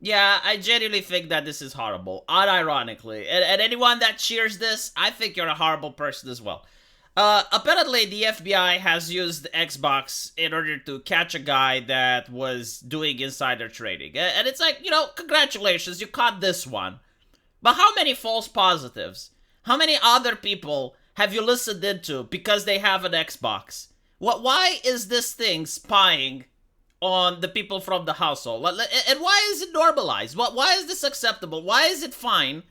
Yeah, I genuinely think that this is horrible, unironically. And anyone that cheers this, I think you're a horrible person as well. Apparently, the FBI has used Xbox in order to catch a guy that was doing insider trading. And it's like, congratulations, you caught this one. But how many false positives? How many other people have you listened into because they have an Xbox? Why is this thing spying on the people from the household? And why is it normalized? Why is this acceptable? Why is it fine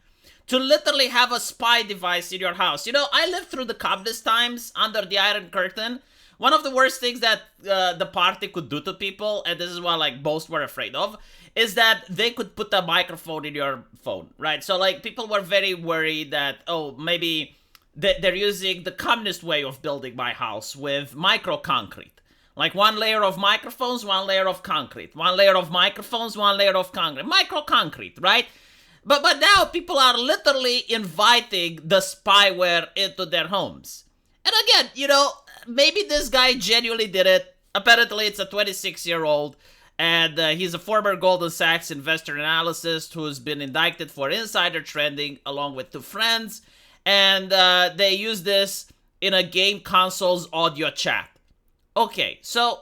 to literally have a spy device in your house? I lived through the communist times under the Iron Curtain. One of the worst things that the party could do to people, and this is what like most were afraid of, is that they could put a microphone in your phone, right? So like people were very worried that, oh, maybe they're using the communist way of building my house with micro concrete. Like one layer of microphones, one layer of concrete. One layer of microphones, one layer of concrete. Micro concrete, right? But now people are literally inviting the spyware into their homes. And again, maybe this guy genuinely did it. Apparently, it's a 26-year-old, and he's a former Goldman Sachs investor analyst who's been indicted for insider trading along with two friends. And they use this in a game console's audio chat. Okay, so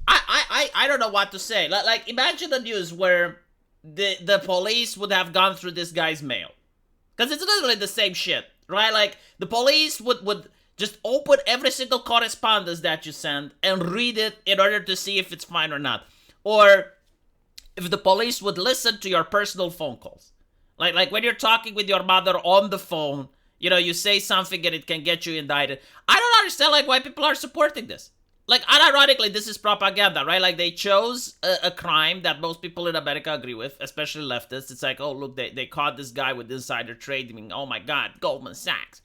I don't know what to say. Like imagine the news where the police would have gone through this guy's mail. Because it's literally the same shit, right? Like, the police would just open every single correspondence that you send and read it in order to see if it's fine or not. Or if the police would listen to your personal phone calls. Like when you're talking with your mother on the phone, you say something and it can get you indicted. I don't understand, like, why people are supporting this. Like, unironically, this is propaganda, right? Like, they chose a crime that most people in America agree with, especially leftists. It's like, oh, look, they caught this guy with insider trading. Oh, my God, Goldman Sachs.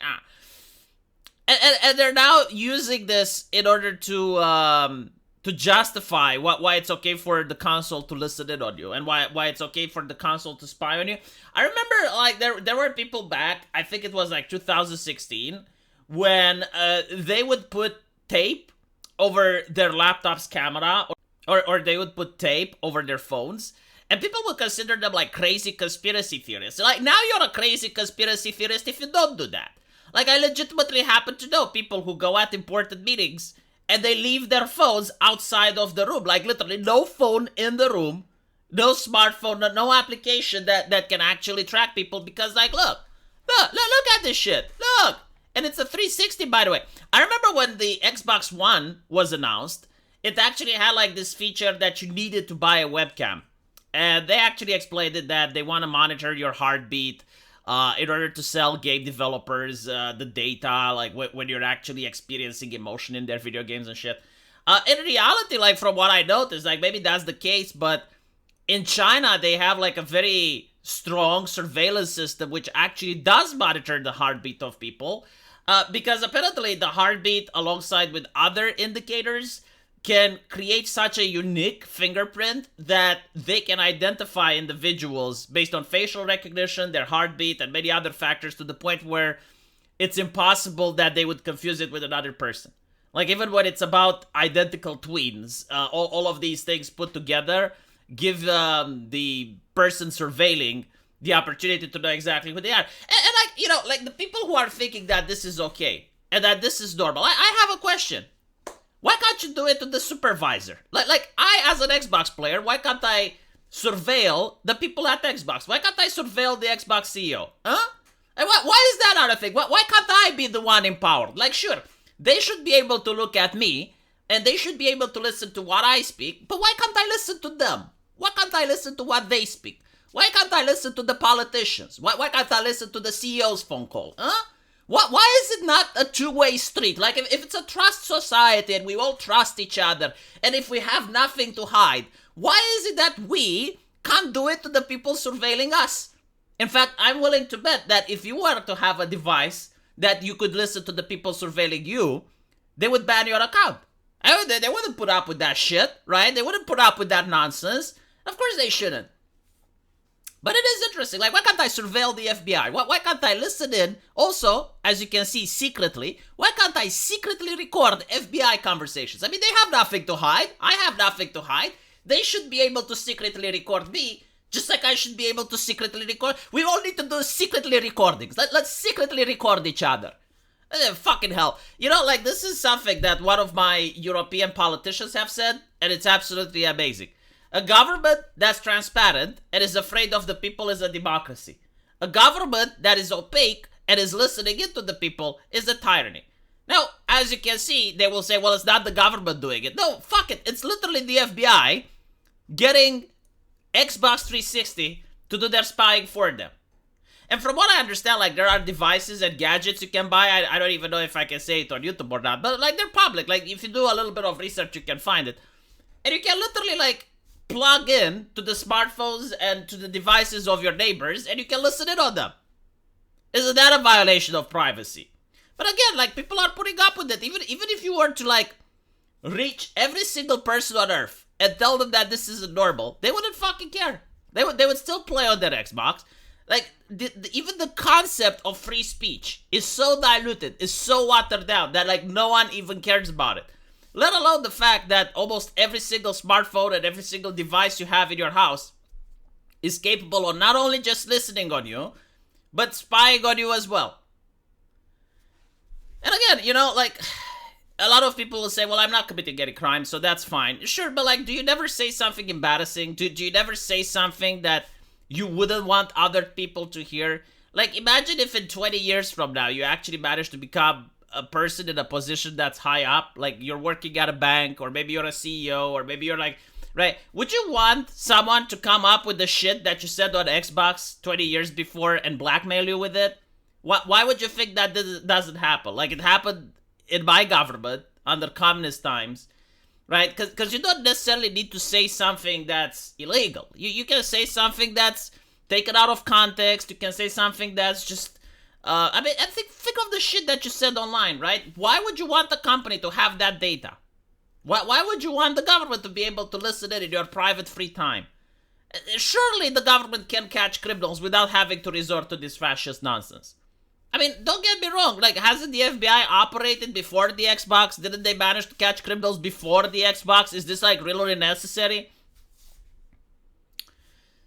And they're now using this in order to justify why it's okay for the console to listen in on you and why it's okay for the console to spy on you. I remember, like, there were people back, I think it was, like, 2016, when they would put tape over their laptop's camera, or they would put tape over their phones, and people would consider them like crazy conspiracy theorists. Like, now you're a crazy conspiracy theorist if you don't do that. Like, I legitimately happen to know people who go at important meetings and they leave their phones outside of the room. Like, literally, no phone in the room, no smartphone, no application that can actually track people because, like, look at this shit. Look. And it's a 360, by the way. I remember when the Xbox One was announced, it actually had like this feature that you needed to buy a webcam. And they actually explained it that they want to monitor your heartbeat in order to sell game developers the data, like when you're actually experiencing emotion in their video games and shit. In reality, like from what I noticed, like maybe that's the case, but in China, they have like a very strong surveillance system which actually does monitor the heartbeat of people. Because apparently the heartbeat alongside with other indicators can create such a unique fingerprint that they can identify individuals based on facial recognition, their heartbeat, and many other factors to the point where it's impossible that they would confuse it with another person. Like, even when it's about identical twins, all of these things put together give the person surveilling the opportunity to know exactly who they are. And like the people who are thinking that this is okay and that this is normal, I have a question. Why can't you do it to the supervisor? Like I, as an Xbox player, why can't I surveil the people at Xbox? Why can't I surveil the Xbox CEO? Huh? And why is that not a thing? Why can't I be the one empowered? Like, sure, they should be able to look at me and they should be able to listen to what I speak, but why can't I listen to them? Why can't I listen to what they speak? Why can't I listen to the politicians? Why can't I listen to the CEO's phone call? Huh? Why is it not a two-way street? Like, if it's a trust society and we all trust each other, and if we have nothing to hide, why is it that we can't do it to the people surveilling us? In fact, I'm willing to bet that if you were to have a device that you could listen to the people surveilling you, they would ban your account. They wouldn't put up with that shit, right? They wouldn't put up with that nonsense. Of course they shouldn't. But it is interesting. Like, why can't I surveil the FBI? Why can't I listen in? Also, as you can see secretly, why can't I secretly record FBI conversations? I mean, they have nothing to hide. I have nothing to hide. They should be able to secretly record me, just like I should be able to secretly record. We all need to do secretly recordings. Let's secretly record each other. Fucking hell. You know, like, this is something that one of my European politicians have said, and it's absolutely amazing. A government that's transparent and is afraid of the people is a democracy. A government that is opaque and is listening into the people is a tyranny. Now, as you can see, they will say, well, it's not the government doing it. No, fuck it. It's literally the FBI getting Xbox 360 to do their spying for them. And from what I understand, like, there are devices and gadgets you can buy. I don't even know if I can say it on YouTube or not. But, like, they're public. Like, if you do a little bit of research, you can find it. And you can literally, like, plug in to the smartphones and to the devices of your neighbors, and you can listen in on them. Isn't that a violation of privacy? But again, like, people are putting up with it. Even if you were to, like, reach every single person on Earth and tell them that this isn't normal, they wouldn't fucking care. They would still play on their Xbox. Like, even the concept of free speech is so diluted, is so watered down, that, like, no one even cares about it. Let alone the fact that almost every single smartphone and every single device you have in your house is capable of not only just listening on you, but spying on you as well. And again, you know, like, a lot of people will say, well, I'm not committing any crime, so that's fine. Sure, but, like, do you never say something embarrassing? Do you never say something that you wouldn't want other people to hear? Like, imagine if in 20 years from now, you actually manage to become a person in a position that's high up. Like, you're working at a bank, or maybe you're a CEO, or maybe you're like, right? Would you want someone to come up with the shit that you said on Xbox 20 years before and blackmail you with it? Why would you think that this doesn't happen? Like, it happened in my government under communist times, right? Because you don't necessarily need to say something that's illegal. You can say something that's taken out of context. You can say something that's just, I mean, think of the shit that you said online, right? Why would you want the company to have that data? Why would you want the government to be able to listen in your private free time? Surely the government can catch criminals without having to resort to this fascist nonsense. I mean, don't get me wrong, like, hasn't the FBI operated before the Xbox? Didn't they manage to catch criminals before the Xbox? Is this, like, really necessary?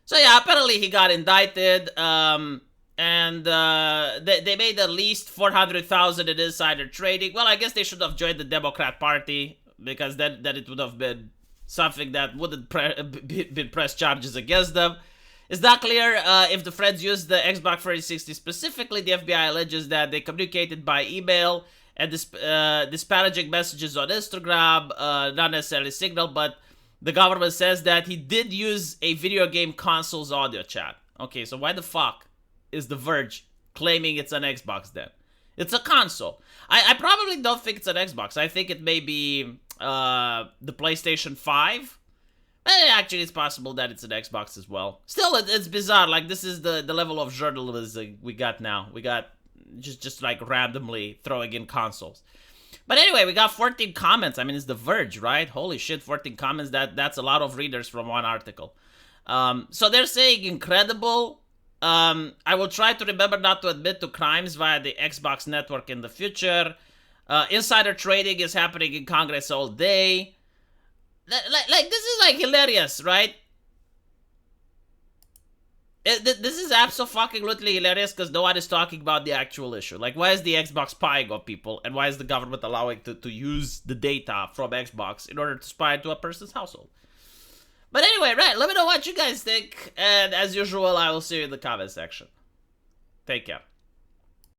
So yeah, apparently he got indicted, and they made at least $400,000 in insider trading. Well, I guess they should have joined the Democrat Party, because then it would have been something that wouldn't been press charges against them. It's not clear if the friends used the Xbox 360 specifically. The FBI alleges that they communicated by email and disparaging messages on Instagram, not necessarily Signal, but the government says that he did use a video game console's audio chat. Okay, so why the fuck is The Verge claiming it's an Xbox then? It's a console. I probably don't think it's an Xbox. I think it may be the PlayStation 5. Actually, it's possible that it's an Xbox as well. Still, it's bizarre. Like, this is the level of journalism we got now. We got just like randomly throwing in consoles. But anyway, we got 14 comments. I mean, it's The Verge, right? Holy shit, 14 comments. That's a lot of readers from one article. So they're saying incredible. I will try to remember not to admit to crimes via the Xbox network in the future. Insider trading is happening in Congress all day. Like, this is, like, hilarious, right? This is absolutely hilarious because no one is talking about the actual issue. Like, why is the Xbox spying on people, and why is the government allowing to use the data from Xbox in order to spy into a person's household? But anyway, right, let me know what you guys think, and as usual, I will see you in the comment section. Take care.